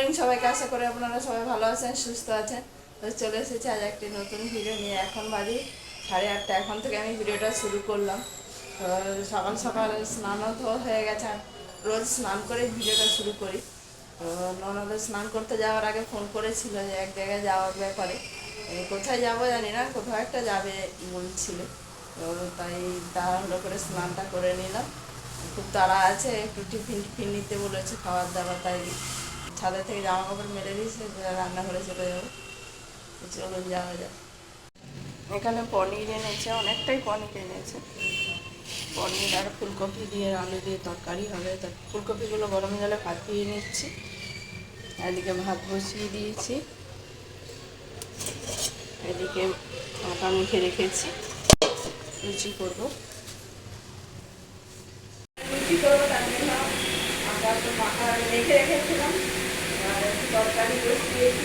Morning সবাইকে, আশা করি আপনারা সবাই ভালো আছেন, সুস্থ আছেন। তো চলে এসেছি আজ একটি নতুন ভিডিও নিয়ে। এখন বাজে 8:30। এখন থেকে আমি ভিডিওটা শুরু করলাম। তো সকাল সকাল স্নানও তো হয়ে গেছে, আর রোজ স্নান করে ভিডিওটা শুরু করি। তো ননদের স্নান করতে যাওয়ার আগে ফোন করেছিল যে এক জায়গায় যাওয়ার ব্যাপারে। কোথায় যাবো জানি না, কোথাও একটা যাবে বলছিল। তো তাই তাড়াহুড়ো করে স্নানটা করে নিলাম। খুব তাড়া আছে, একটু টিফিন নিতে বলেছে খাবার দাবার, তাই ছাদের থেকে জামা কাপড় মেলে দিয়েছে, রান্নাঘরে চলে যাবো। চলুন যাওয়া যায়। এখানে পনির এনেছে, অনেকটাই পনির এনেছে। পনির আর ফুলকপি দিয়ে আলু দিয়ে তরকারি হবে। তো ফুলকপিগুলো গরম জলে ভাপিয়ে নিচ্ছি, এদিকে ভাত বসিয়ে দিয়েছি, এদিকে আটা মেখে রেখেছি, লুচি করবো। লুচি করবো তার জন্য আটা তো মাখা মেখে রেখেছিলাম, তরকারি বসিয়েছি।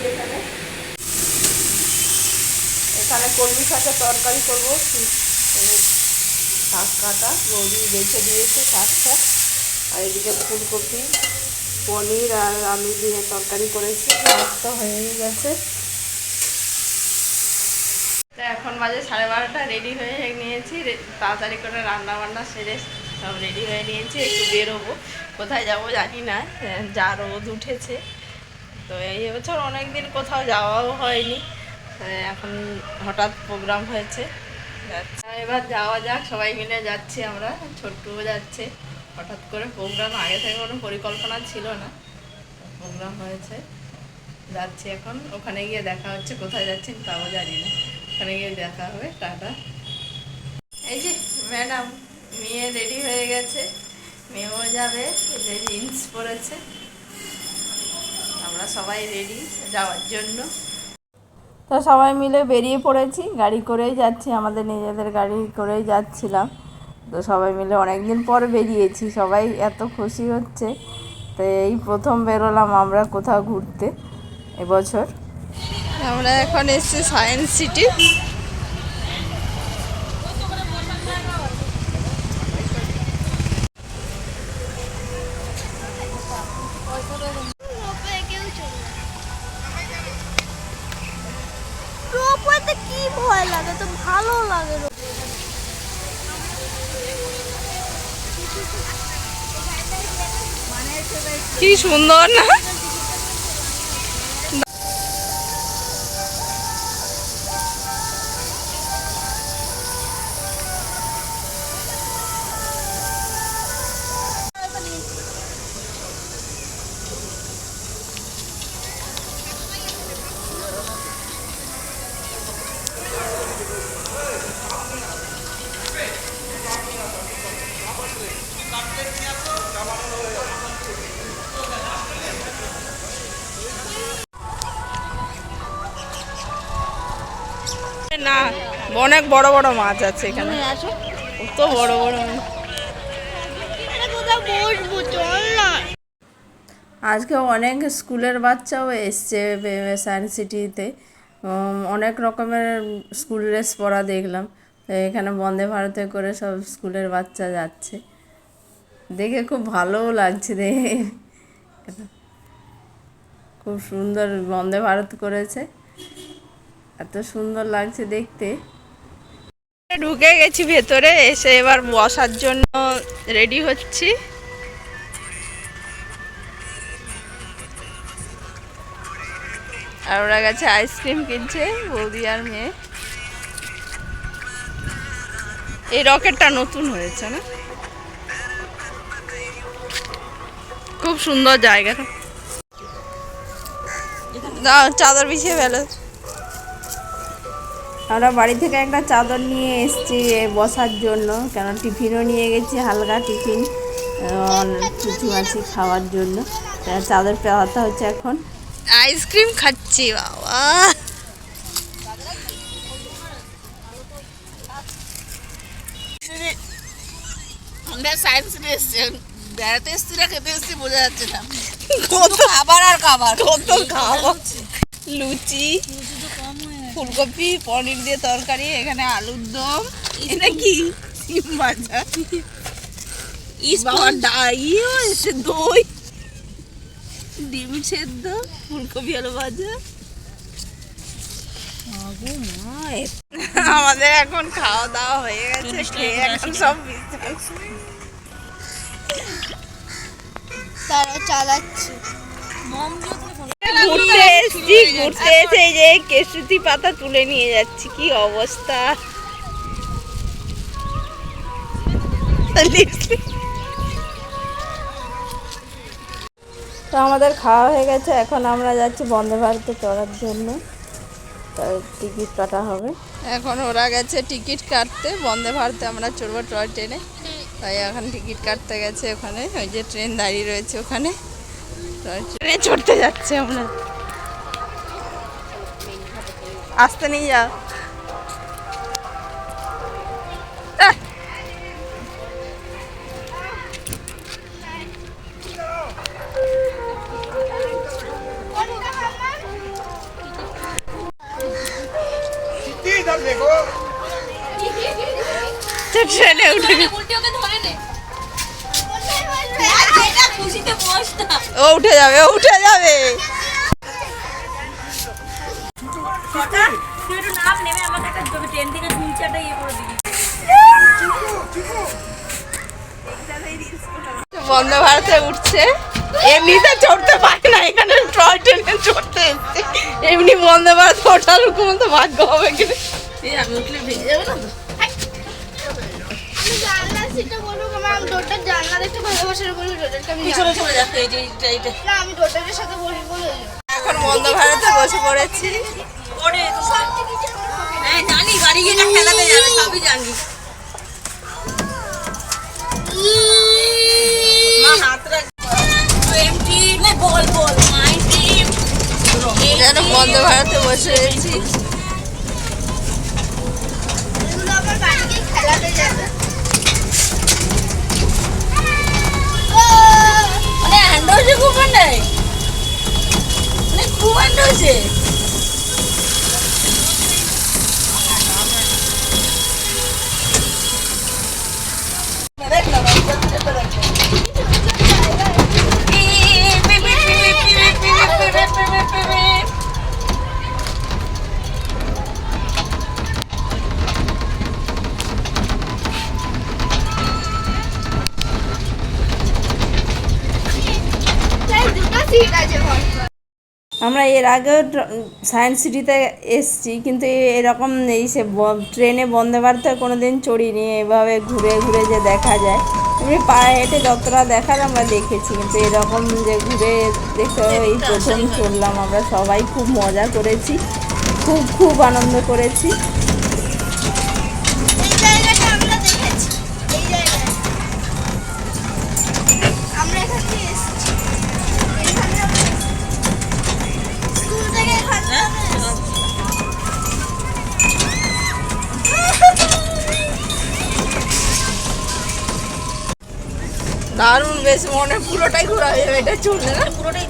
এখানে কলমি শাকের তরকারি করবো। শাক কাটা বৌদি বেছে দিয়েছে, শাকটা। আর এদিকে ফুলকপি, পনির আর আলু দিয়ে তরকারি করেছি, ভাতটা হয়ে গেছে। তো এখন বাজে 12:30, রেডি হয়ে নিয়েছি। তাড়াতাড়ি করে রান্না বান্না সেরে সব রেডি হয়ে নিয়েছি। একটু বেরোবো, কোথায় যাবো জানি না, যা রোদ উঠেছে। তো এই বছর অনেক দিন কোথাও যাওয়াও হয়নি, এখন হঠাৎ প্রোগ্রাম হয়েছে। এবার যাওয়া যাক, সবাই মিলে যাচ্ছি আমরা, ছোট্টুও যাচ্ছে। হঠাৎ করে প্রোগ্রাম, আগে থেকে কোনো পরিকল্পনা ছিল না, প্রোগ্রাম হয়েছে, যাচ্ছি এখন। ওখানে গিয়ে দেখা হচ্ছে, কোথায় যাচ্ছি তাও জানি না, ওখানে গিয়ে দেখা হবে। টাটা। এই যে ম্যাডাম, মেয়ে রেডি হয়ে গেছে, মেয়েও যাবে, যে জিন্স পরেছে। আমরা সবাই রেডি যাওয়ার জন্য। তো সবাই মিলে বেরিয়ে পড়েছি, গাড়ি করেই যাচ্ছি, আমাদের নিজেদের গাড়ি করেই যাচ্ছিলাম। তো সবাই মিলে অনেক দিন পর বেরিয়েছি, সবাই এত খুশি হচ্ছে। তো এই প্রথম বেরোলাম আমরা কোথাও ঘুরতে এবছর। আমরা এখন এসেছি সায়েন্স সিটি। কি ভয় লাগে, তো ভালো লাগে। কি সুন্দর না? না, অনেক বড় বড় মাছ আছে এখানে, কত বড় বড় মাছ। আজকে অনেক স্কুলের বাচ্চাও এসছে সায়েন্স সিটিতে। অনেক রকমের স্কুল ড্রেস পরা দেখলাম। এখানে বন্দে ভারতে করে সব স্কুলের বাচ্চা যাচ্ছে, দেখে খুব ভালোও লাগছে। দেখে খুব সুন্দর বন্দে ভারত করেছে, এত সুন্দর লাগছে দেখতে। ঢুকে গেছি ভেতরে, এসে এবার বসার জন্য রেডি হচ্ছি। আর ওরা গেছে আইসক্রিম কিনছে, বৌদি আর মেয়ে। এই রকেটটা নতুন হয়েছে না, খুব সুন্দর জায়গাটা। চাদর বিছিয়ে ফেলো। আমরা বাড়ি থেকে একটা চাদর নিয়ে এসেছি বসার জন্য, কেন টিফিনও নিয়ে গেছি, হালকা টিফিন কিছু আছে খাওয়ার জন্য। চাদর পেওয়াতে হচ্ছে এখন। আইসক্রিম খাচ্ছি বাবা। আমরা সায়েন্স এসেছি, বেড়াতে এসেছি না খেতে এসেছি বোঝা যাচ্ছে না। কত খাবার আর খাবার, কত খাবার। লুচি, ফুলকপি, পনির দিয়ে তরকারি, এখানে আলুর দম, এটা কি সিম ভাজা, দই। ডিম সেদ্ধ, ফুলকপি আলু ভাজা। আমাদের এখন খাওয়া দাওয়া হয়ে গেছে, খেয়ে এখন সব তারা চালাচ্ছে। ঘুরতে এসছি, ঘুরতে এসে এই যে কেশুতি পাতা তুলে নিয়ে যাচ্ছি। কি অবস্থা! তো আমাদের খাওয়া হয়ে গেছে, এখন আমরা যাচ্ছি বন্দে ভারতে চড়ার জন্য। টিকিট কাটা হবে। এখন ওরা গেছে টিকিট কাটতে, বন্দে ভারতে আমরা চড়বো টয় ট্রেনে। তাই এখন টিকিট কাটতে গেছে ওখানে, ওই যে ট্রেন দাঁড়িয়ে রয়েছে ওখানে, টয় ট্রেনে চড়তে যাচ্ছে। আমরা আসতে নিয়ে যাও। ট্রেনে উঠে ও উঠে যাবে, ও উঠে যাবে। বন্দে ভারতে উঠছে, এমনিতে চড়তে পারে না, এখানে টয় ট্রেনে চড়তে এসছে। এমনি বন্দে ভারত ওঠার মতো ভাগ্য হবে কিনা। আমি উঠলে ভেঙে যাবে না তো। জানলা সিটটা বলবো, আমার ডোরটার জানলা দেখতে ভালোবাসার বলবো, ডোরটাকে আমি পিছনে চলে যাচ্ছে এই যে এইটা। না, আমি ডোরটার সাথে বলি বলে। এখন বন্দে ভারতে বসে পড়েছি। ওরে হ্যাঁ জানি, বাড়ি গিয়ে না খেলাতে যাবে, সবই জানি। মা হাতরা এমটি না, বল বল মাই টিম। যেন বন্দে ভারতে বসে রয়েছি। এগুলো আমার বাড়ি গিয়ে খেলাতে যাবে। মানে হ্যান্ড হয়েছে খুব, মানে খুব হ্যান্ড হয়েছে। আমরা এর আগেও সায়েন্স সিটিতে এসছি, কিন্তু এরকম এই সে ট্রেনে বন্দে ভারতে কোনো দিন চড়িনি। এভাবে ঘুরে ঘুরে যে দেখা যায়, এমনি পায়ে হেঁটে যতটা দেখার আমরা দেখেছি, কিন্তু এরকম যে ঘুরে দেখতে এই প্রথম চললাম। আমরা সবাই খুব মজা করেছি, খুব খুব আনন্দ করেছি। এই জায়গাটা আমরা দেখেছি, এই জায়গায় আমরা এখান থেকে এসেছি। এখানে স্কুল থেকে এখানে দারুণ, বেশ মনে পুরোটাই ঘোরা হয়ে যাবে। এটা চললে না পুরোটাই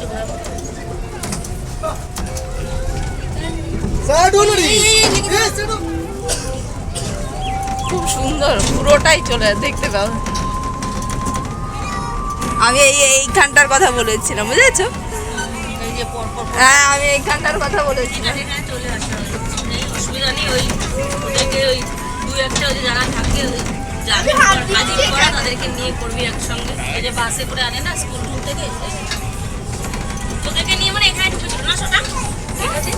খুব সুন্দর, পুরোটাই চলে দেখতে পাবো। আমি এইখানটার কথা বলেছিলাম, বুঝেছো? হ্যাঁ, আমি এইখানটার কথা বলেছিলাম। চলে আসা অসুবিধা নেই, ওই দু একটা ওই যারা থাকে তাদেরকে নিয়ে করবি একসঙ্গে। ওই যে বাসে করে আনে না স্কুল থেকে, তোদেরকে নিয়ে মানে এখানে ঢুকেছিল না সেটা, ঠিক আছে?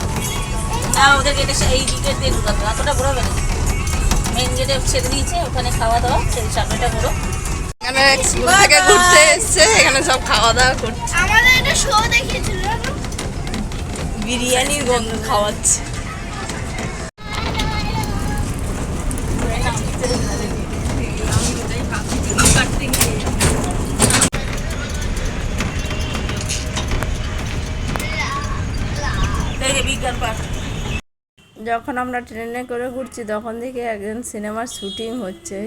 হ্যাঁ, ওদেরকে এই গেট দিয়ে ঢুকাবে, অতটা ঘোরাবে না। মেন গেটে ছেড়ে দিয়েছে, ওখানে খাওয়া দাওয়া, সেই সামনেটা ঘোরো। এখানে স্কুল থেকে ঘুরতে এসছে, এখানে সব খাওয়া দাওয়া করছে। আমাদের একটা শো দেখিয়েছিল, বিরিয়ানির গন্ধ খাওয়াচ্ছে। যখন আমরা ট্রেনে করে ঘুরছি তখন থেকে একজন সিনেমার শুটিং হচ্ছে।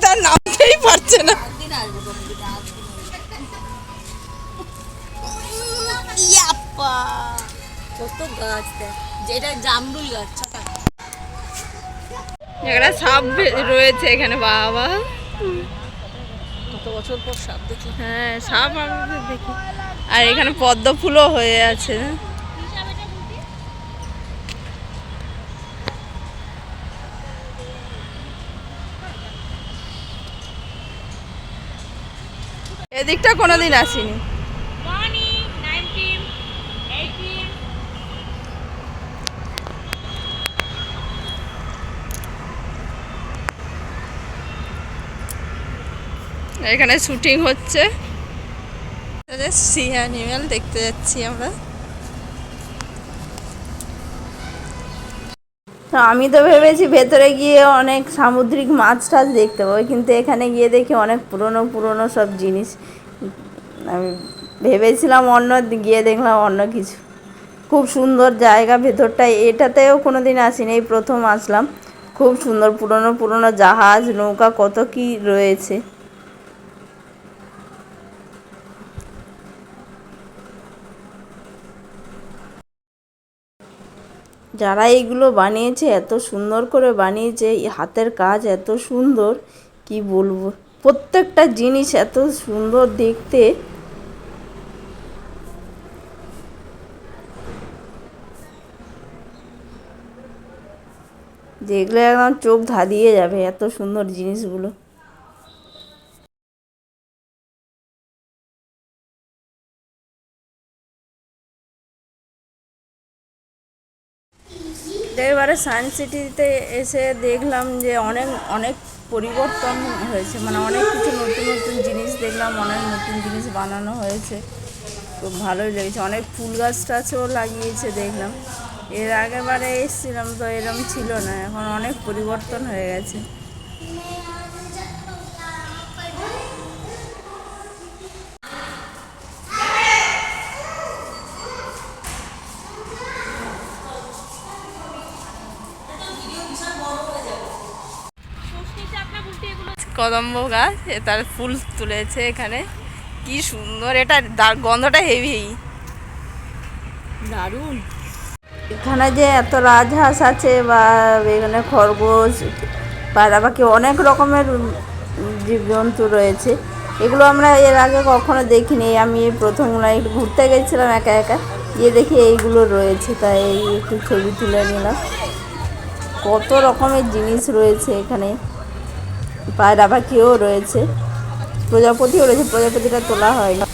তার নামতেই পারছে না। কত গাছ দেখ, যেটা জামরুল গাছ। এখানে সাপ রয়েছে এখানে, বাবা বছর পর সাপ দেখি। হ্যাঁ সাপ আমি তো দেখি, আর এখানে পদ্ম ফুলও হয়ে আছে। এদিকটা কোনোদিন আসিনি। এখানে শুটিং হচ্ছে, সি অ্যানিমেল দেখতে যাচ্ছি আমরা। তো আমি তো ভেবেছি ভেতরে গিয়ে অনেক সামুদ্রিক মাছ টাছ দেখতে পাবো, কিন্তু এখানে গিয়ে দেখি অনেক পুরনো পুরনো সব জিনিস। আমি ভেবেছিলাম অন্য, গিয়ে দেখলাম অন্য কিছু। খুব সুন্দর জায়গা ভেতরটায়, এটাতেও কোনো দিন আসিনি, এই প্রথম আসলাম। খুব সুন্দর পুরনো পুরনো জাহাজ নৌকা কত কি রয়েছে। যারা এইগুলো বানিয়েছে এত সুন্দর করে বানিয়েছে, এই হাতের কাজ এত সুন্দর, কি বলবো, প্রত্যেকটা জিনিস এত সুন্দর দেখতে। দেখলে একদম চোখ ধাঁধিয়ে যাবে, এত সুন্দর জিনিসগুলো। এবারে সায়েন্স সিটিতে এসে দেখলাম যে অনেক অনেক পরিবর্তন হয়েছে, মানে অনেক কিছু নতুন নতুন জিনিস দেখলাম, অনেক নতুন জিনিস বানানো হয়েছে। খুব ভালোই লেগেছে, অনেক ফুল গাছ টাছও লাগিয়েছে দেখলাম। এর আগেবারে এসেছিলাম তো এরকম ছিল না, এখন অনেক পরিবর্তন হয়ে গেছে। কদম্ব গাছ, তার ফুল তুলেছে এখানে, কি সুন্দর, এটা গন্ধটা হেভি, দারুণ। এখানে যে এত রাজহাঁস আছে বা এখানে খরগোশ, পায়রা পাখি, অনেক রকমের জীবজন্তু রয়েছে। এগুলো আমরা এর আগে কখনো দেখিনি, আমি এই প্রথম একটু ঘুরতে গেছিলাম একা একা, গিয়ে দেখি এইগুলো রয়েছে, তাই এই একটু ছবি তুলে নিলাম। কত রকমের জিনিস রয়েছে এখানে, পায়রা পাখিও রয়েছে, প্রজাপতিও রয়েছে, প্রজাপতিটা তোলা হয় না।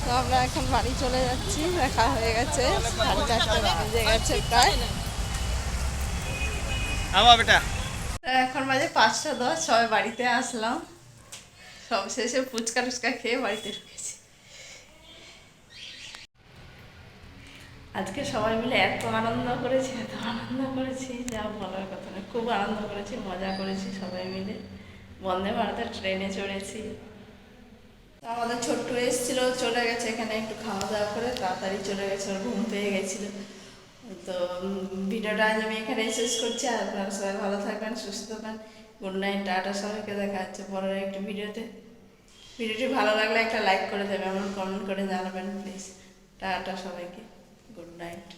তো আমরা এখন বাড়ি চলে যাচ্ছি, দেখা হয়ে গেছে 4:30 বেজে গেছে প্রায়। এখন বাজে 5:10, সবাই বাড়িতে আসলাম, সব শেষে ফুচকা টুচকা খেয়ে বাড়িতে ঢুকেছি। আজকে সবাই মিলে এত আনন্দ করেছি, যা বলার কথা না, খুব আনন্দ করেছি, মজা করেছি সবাই মিলে। বন্দে ভারতের ট্রেনে চড়েছি। আমাদের ছোট্ট এসেছিল, চলে গেছে, এখানে একটু খাওয়া দাওয়া করে তাড়াতাড়ি চলে গেছে, ওর ঘুম পেয়ে গেছিলো। তো ভিডিওটা আজ আমি এখানে শেষ করছি, আর আপনারা সবাই ভালো থাকবেন, সুস্থ থাকবেন। গুড নাইট, টাটা, সবাইকে দেখা হচ্ছে পরের একটি ভিডিওতে। ভিডিওটি ভালো লাগলে একটা লাইক করে দেবেন, এমন কমেন্ট করে জানাবেন প্লিজ। টাটা সবাইকে, গুড নাইট।